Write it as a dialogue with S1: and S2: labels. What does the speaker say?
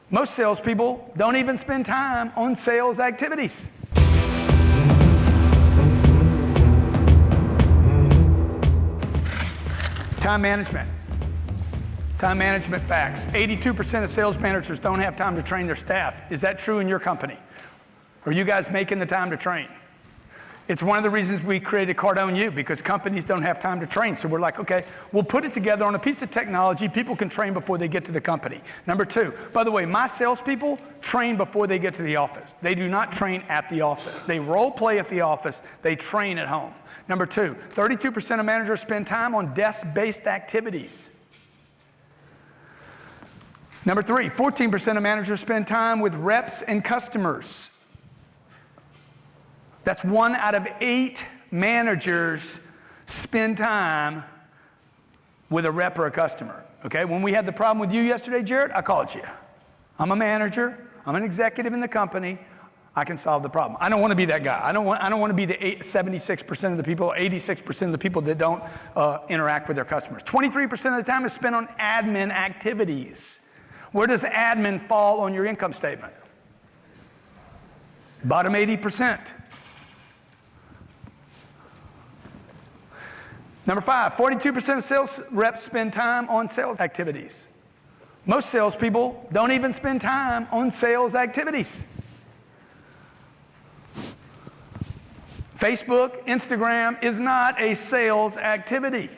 S1: Most salespeople don't even spend time on sales activities. Time management. Time management facts. 82% of sales managers don't have time to train their staff. Is that true in your company? Are you guys making the time to train? It's one of the reasons we created Cardone U, because companies don't have time to train. So we're like, okay, we'll put it together on a piece of technology. People can train before they get to the company. Number two, by the way, my salespeople train before they get to the office. They do not train at the office. They role play at the office. They train at home. Number two, 32% of managers spend time on desk-based activities. Number three, 14% of managers spend time with reps and customers. That's 1 out of 8 managers spend time with a rep or a customer. Okay, when we had the problem with you yesterday, Jared, I called you. I'm a manager, I'm an executive in the company, I can solve the problem. I don't want to be that guy. I don't want to be the 76% of the people, 86% of the people that don't interact with their customers. 23% of the time is spent on admin activities. Where does admin fall on your income statement? Bottom 80%. Number 5, 42% of sales reps spend time on sales activities. Most salespeople don't even spend time on sales activities. Facebook, Instagram is not a sales activity.